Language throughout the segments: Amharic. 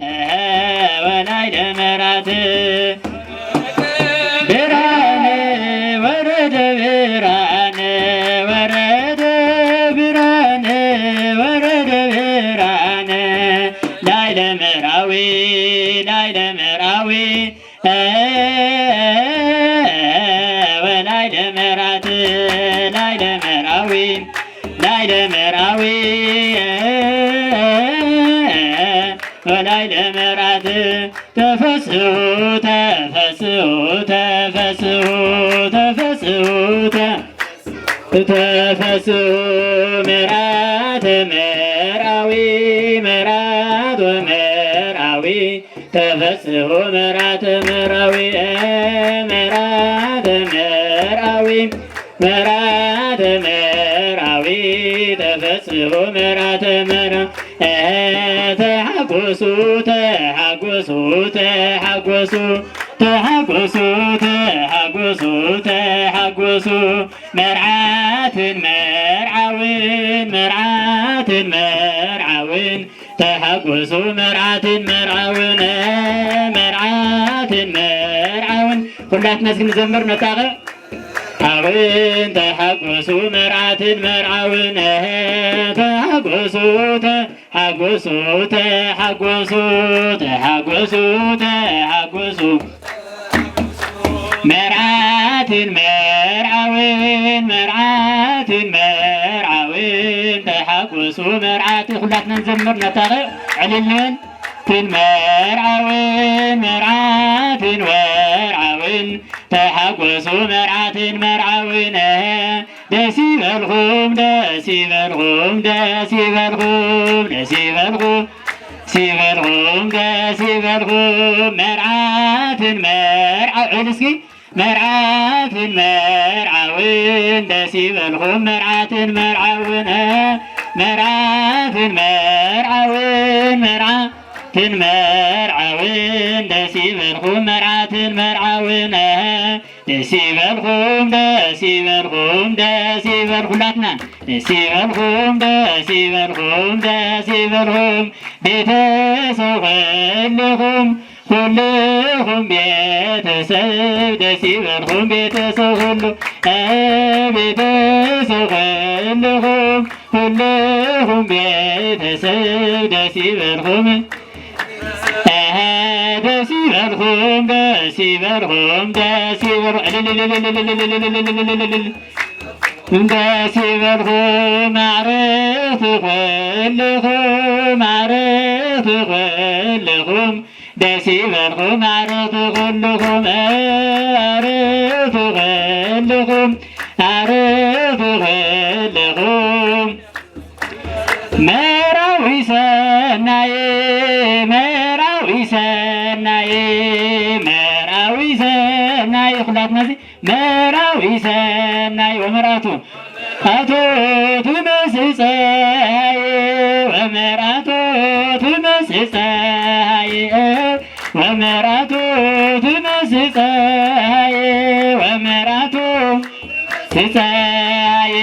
ወላይ ለመራት ብርሃነ ወረደ ብርሃነ ወረደ ብርሃነ ወረደ ብርሃነ ላይ ለመራዊ ላይ ለመራዊ ወላይ ለመራት ላይ ለመራዊ ላይ ለመራዊ ወላይ ለመራት ተፈስሑ ተፈስሑ ተፈስሑ ተፈስሑ ተፈስሑ ምራት መራዊ ምራት ወመራዊ ተፈስሑ ምራት መራዊ ምራት መራዊ ምራት መራዊ ተፈስሑ ምራት መራዊ ተሐጎሱ ተሐጎሱ ተሐጎሱ ተሐጎሱ ተሐጎሱ ተሐጎሱ መርዓትን መርዓውን መርዓትን መርዓውን ተሐጎሱ መርዓትን መርዓውን መርዓትን መርዓውን ሁላትና እስኪ እንዘምር ነጣቀ አውን ተሐጎሱ መርዓትን መርዓውን ተሐጎሱ ተሐጎሱ ተሐጎሱ ተሐጎሱ ተሐጎሱ መርዓትን መርዓውን መርዓትን መርዓውን ተሐጎሱ መርዓትን ሁላትና እንዘምር ነጣቀ ዕልልን ትን መርዓውን መርዓትን ወርዓውን ተሐጎሱ መርዓትን መርዓውን ደስ ይበልኩም ደስ ይበልኩም ደስ ይበልኩም ደስ ይበልኩም ሲበልኩም ደስ ይበልኩም መርዓትን መርዓውን እስኪ መርዓትን መርዓውን ደስ ይበልኩም መርዓትን መርዓውን መርዓትን መርዓውን መርዓትን መርዓውን ደስ ይበልኩም መርዓትን መርዓውን ደስ ይበልኩም ደስ ይበልኩም ደስ ይበልኩም ሁላትና ደስ ይበልኩም ደስ ይበልኩም ደስ ይበልኩም ቤተሰብ ሁልኩም ሁልኩም ቤተሰብ ደስ ይበልኩም ቤተሰብ ሁሉ ቤተሰብ ሁልኩም ሁልኩም ቤተሰብ ደስ ይበልኩም ደስ ይበልኩም ደስ ይበልኩም ደስ ይበልኩም ደስ ይበልኩም ማዕረቱ ኩልኩም ማዕረቱ ኩልኩም ደስ ይበልኩም ማዕረቱ ኩልኩም ማዕረቱ ኩልኩም ማዕረቱ ኩልኩም መራዊ ሰናየ መራዊ ሰናየ መራዊ ሰናየ ሁላትና መራዊ ሰናየ ወመራቱ አቶ ትመስል ፀሐይ ወመራቶ ትመስል ፀሐይ ወመራቶ ትመስል ፀሐይ ወመራቶ ፀሐይ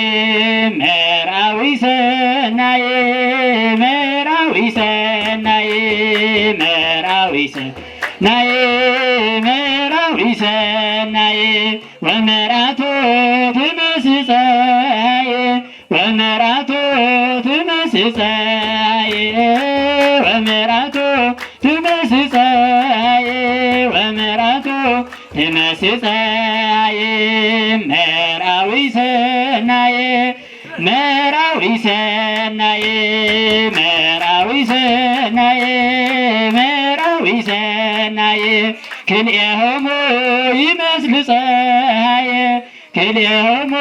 መራዊ ሰናይ መራዊ ሰናይ መራዊ ሰናይ መራዊ ሰናይ ወመራቶ ትመስል ፀሐይ ወመራቶ ትመስል ፀሐይ ወመራቶ ትመስል ፀሐይ ወመራቶ ትመስል ፀሐይ መራዊ ሰናይ መራዊ ሰናይ መራዊ ሰናይ መራዊ ሰናይ ክልኤሆሙ ይመስል ፀሐይ ክልኤሆሙ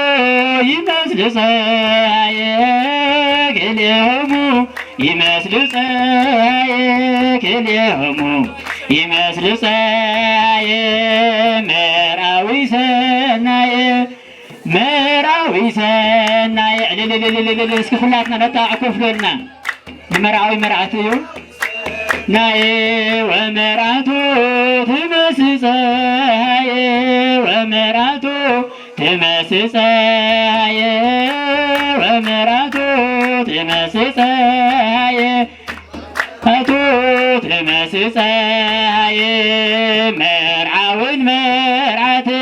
ይመስል ፀሐይ ክልኤሆሙ ይመስል ፀሐይ ክልኤሆሙ ይመስል ፀሐይ መራዊ ሰናይ መራዊ ሰናይ እስኪ ሁላትና ነጣዕኮፍሎልና ንመርዓዊ መርዓት እዩ ናየ ወመርዓቱ ትመስል ፀሐይ ወመርዓቱ ትመስል ፀሐይ ወመርዓቱ ትመስል ፀሐይ አቶ ትመስል ፀሐይ መርዓውን መርዓትን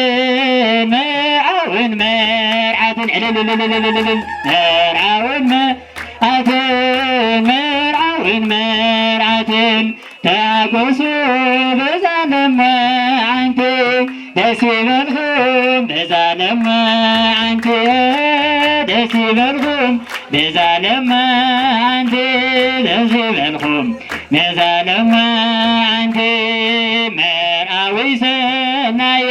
መርዓውን መርዓትን መርዓውን መርዓትን መርዓውን መርዓትን ታጎሱ በዛለማ አንተ ደስ ይበልኩም በዛለማ አንተ ደስ ይበልኩም በዛለማ አንተ ደስ ይበልኩም በዛለማ አንተ መርዓዊ ሰናየ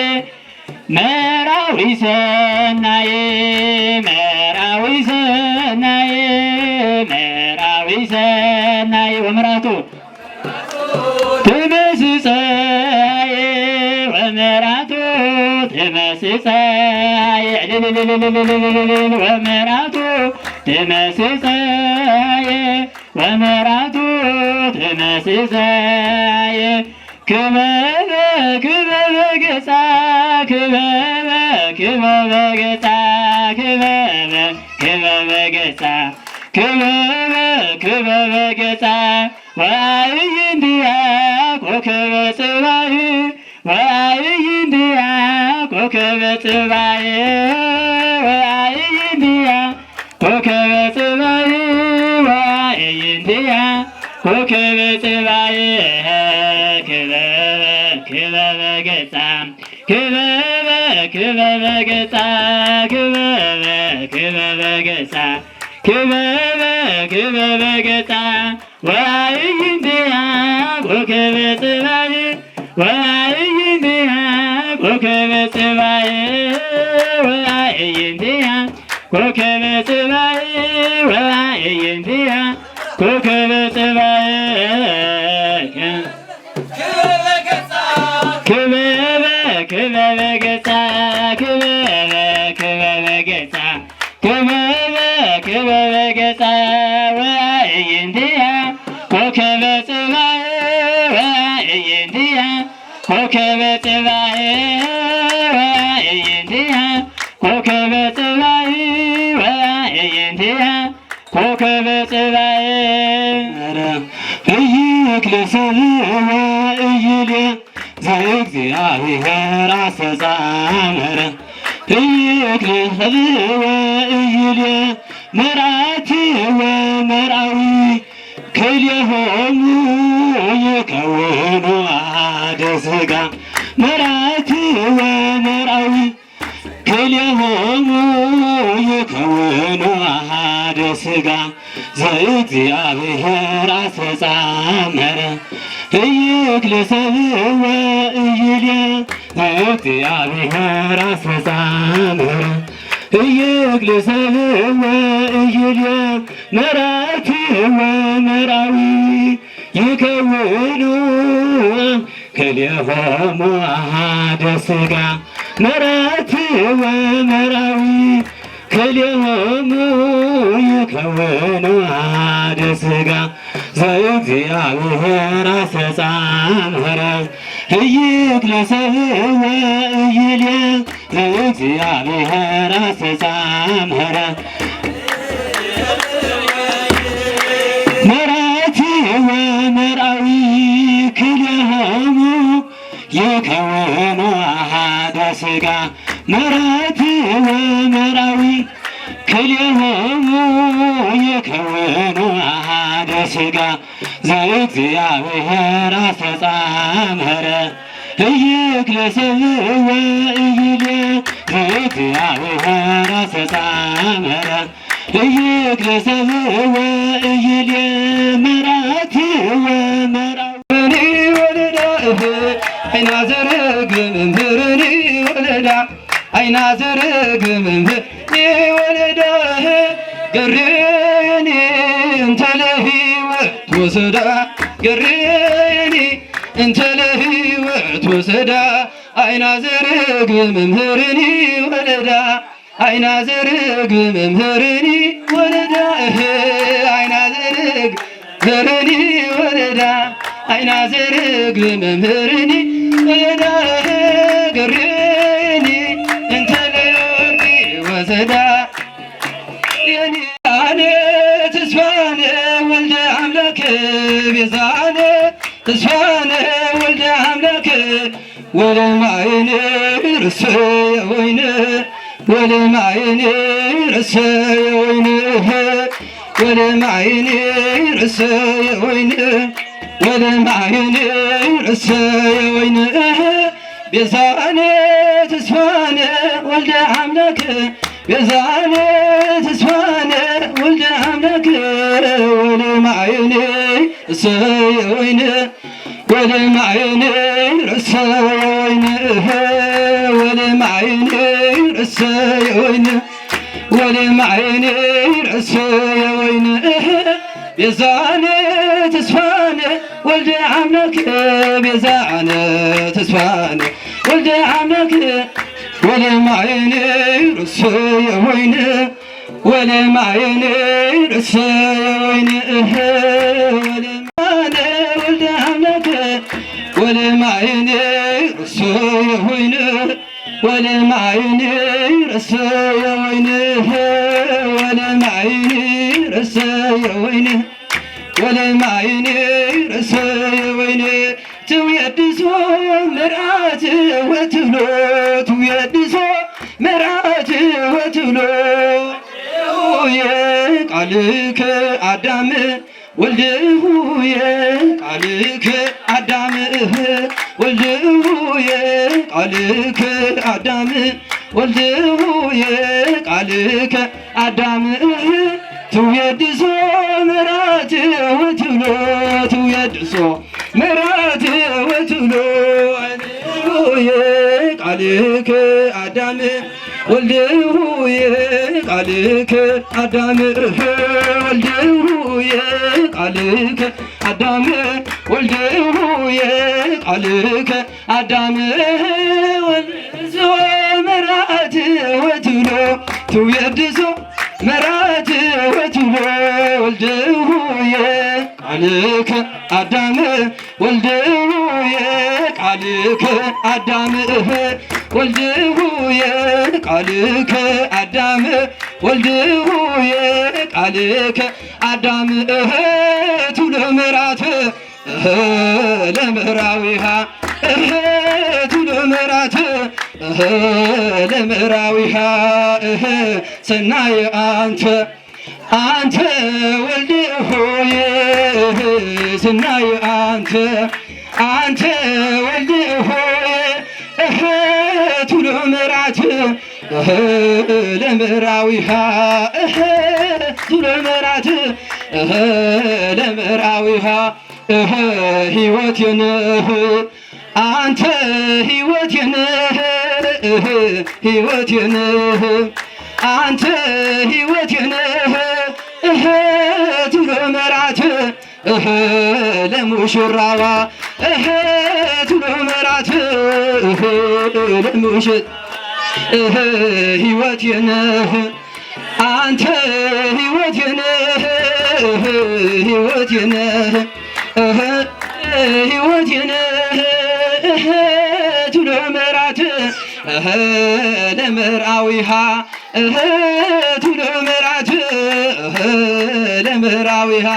መርዓዊ ሰናየ መርዓዊ ሰናየ መርዓዊ ሰናየ ወምራቱ ትመስል ፀሐይ ወመርዓቱ ትመስል ፀሐይ ወመርዓቱ ትመስል ፀሐይ ወመርዓቱ ትመስል ፀሐይ ክበበ ክበበ ገጻ ክበበ ክበበ ገጻ ክበበ ክበበ ገጻ ክበበ ክበበ ገጻ ወአይንዲያ ኮከበ ጽባህ ወአይንዲያ ኮከበ ጽባህ ወአይንዲያ ኮከበ ጽባህ ወአይንዲያ ኮከበ ጽባህ ክበበ ክበበ ገጻ ክበበ ክበበ ገጻ ክበበ ክበበ ገጻ ክበበ ክበበ ገጻ ወአይንዲያ ኮከበ ጽባህ ወአይንዲያ ኮከበ ጽባህ ወአይንዲያ ኮከበ ጽባህ ወአይንዲያ ኮከበ ጽባህ ክበበ ክበበ ገጻ ክበበ ክበበ ገጻ ክበበ ክበበ ገጻ ወአይንዲያ ኮከበ ጽባህ ወአይንዲያ ኮከበ ጽባህ ወአይንዲያ ኮከበ ጽባህ ወአይንዲያ ኮከበ ጽባህ እይክለ ሰብእ ወእይልየ ዘእግዚአብሔር አስተጻመረ እይክለ ሰብእ ወእይልየ መርዓቲ ወመርዓዊ ክልኤሆሙ ይከውኑ አሐደ ሥጋ መርዓቲ ወመርዓዊ ክልኤሆሙ ይከውኑ አሐደ ሥጋ ዘእግዚአብሔር አስተጻመረ እይክለ ሰብእ ወእይልየ ዘእግዚአብሔር አስተጻመረ እይክለ ሰብእ ወእይልየ መርዓቲ ወመርዓዊ ይከውኑ ክልኤሆሙ አሐደ ሥጋ መርዓቲ ወመርዓዊ ክልኤሆሙ ይከውኑ አሐደ ሥጋ ዘእግዚአብሔር አስተጻመረ እይክለ ሰብእ ወእይልየ ዘእግዚአብሔር አስተጻመረ መርዓቲ ወመርዓዊ ክልኤሆሙ ይከውኑ አሐደ ሥጋ መርዓቲ ወመርዓዊ ክልኤሆሙ ይከውኑ አሐደ ሥጋ ዘእግዚአብሔር አስተጻመረ እይክለ ሰብእ ወእይልየ ዘእግዚአብሔር አስተጻመረ እይክለ ሰብእ ወእይልየ መርዓቲ ወመርዓዊ ወለዳ አይናዘርግ መምህርኒ ወለዳ አይናዘርግ መምህርኒ ወለዳ ገርየኒ እንተ ለሕይወት ወሰዳ ገርየኒ እንተ ለሕይወት ወሰዳ አይናዘርግ መምህርኒ ወለዳ አይናዘርግ መምህርኒ ወለዳ አይናዘርግ ዘርኒ ወለዳ አይናዘርግ መምህርኒ ወለዳ ገርየኒ እንተ ለሕይወት ወሰዳ የኔ ተስፋነ ወልደ አምላክ ቤዛነ ተስፋ ወለማይን ርእሰየ ወይን ወለማይን ርእሰየ ወይን ወለማይን ርእሰየ ወይን ወለማይን ርእሰየ ወይን ቤዛነ ተስፋነ ወልደ አምላክ ቤዛነ ተስፋነ ወልደ አምላክ ወለማይን ርእሰየ ወይን ወለማይን ርእሰየ ወይን ወለማይን ርእሰየ ወይን ወለማይን ርእሰየ ወይን ቤዛነ ተስፋነ ወልደ አምላክ ቤዛነ ተስፋነ ወልደ አምላክ ወለማይን ርእሰየ ወይን ወለማይን ርእሰየ ወይን ወለማነ ወልደ አምላክ ወለማይን ርእሰየ ወይን ወለማይን ርእሰየ ወይን ወለማይን ርእሰየ ወይን ወለማይን ርእሰየ ወይን ትውየድሶ መርዓት ወትብሎ ትውየድሶ መርዓት ወትብሎ ቃልከ አዳም ወልድሁየ ቃልከ አዳም ወልድሁየ ቃልከ አዳም ወልድሁየ ቃልከ አዳም ትውየድሶ መርዓት ወትብሎ ትውየድሶ መርዓት ወትብሎ ወልድሁየ ቃልከ አዳም ወልድሁየ ቃልከ አዳም ወልድሁየ ቃልከ አዳም ወልድሁየ ቃልከ አዳም ወልድሶ መርዓት ወትብሎ ትውየድሶ መርዓት ወትብሎ ወልድሁየ ቃልከ አዳም ወልድሁየ ቃልከ አዳም ወልድሁየ ቃልከ አዳም ወልድሁየ ቃልከ አዳም ቱለ መርዓት ለምዕራዊሃ ቱለ መርዓት ለምዕራዊሃ ሰናየ አንተ ወልድሁየ ሰናየ አንተ ወልድሁየ ቱለ መርዓት ለምዕራዊሃ ቱለ መርዓት ለምዕራዊሃ ሕይወቴ ነህ አንተ ሕይወቴ ነህ ሕይወቴ ነህ አንተ ሕይወቴ ነህ ቱለ መርዓት ለሙሽራዋ ቱለ መርዓት ለሙሽራ ሕይወቴ ነህ አንተ ሕይወቴ ነህ ሕይወቴ ነህ ሕይወቴ ነህ ቱለ መርዓት ለምዕራዊሃ ቱለ መርዓት ለምዕራዊሃ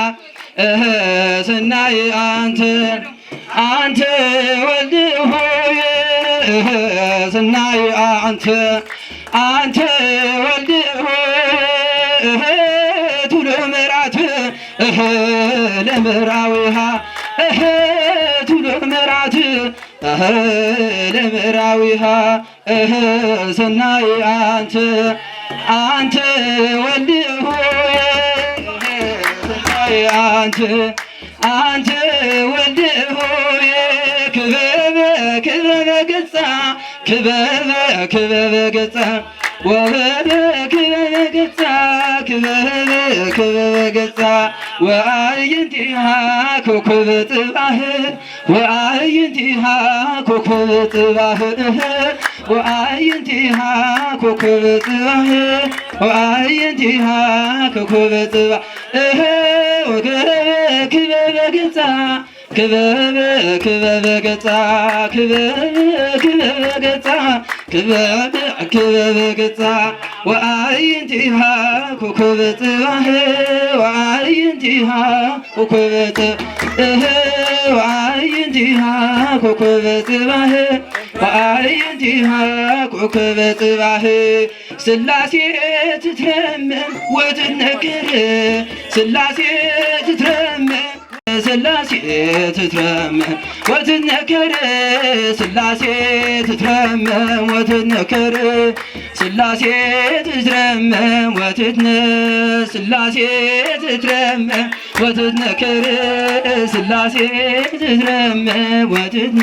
ሰናይ አንተ ወልድሁየ ሰናይ አንተ ወልድሁየ ቱለ መርዓት ለምዕራዊሃ ቱለ መርዓት ለምዕራዊሃ ሰናይ አንተ ወልድሁየ ሰናይ አንተ ወልድሁየ ክበበ ገጻ ክበበ ገጻ ወበበ ክበበ ገጻ ክበበ ገጻ ወአዕይንቲሃ ኮከበ ጽባህ ወአዕይንቲሃ ኮከበ ጽባህ ወአዕይንቲሃ ኮከበ ጽባህ ወአዕይንቲሃ ኮከበ ጽባህ ክበበ ገጻ ክበበ ገጻ ክበበ ገጻ ክበበ ገጻ ወአዕይንቲሃ ኮከበ ጽባህ ወአዕይንቲሃ ኮከበ ጽባህ በአዕይንቲሃ ኮከበ ጽባህ በአዕይንቲሃ ኮከበ ጽባህ ሥላሴ ትትረመም ወትነክር ሥላሴ ትትረመም ሥላሴ ትትረመም ወትነክር ሥላሴ ትትረመም ወትነክር ሥላሴ ትትረመም ወትትነ ሥላሴ ትትረመም ወትትነክር ሥላሴ ትትረመም ወትትነ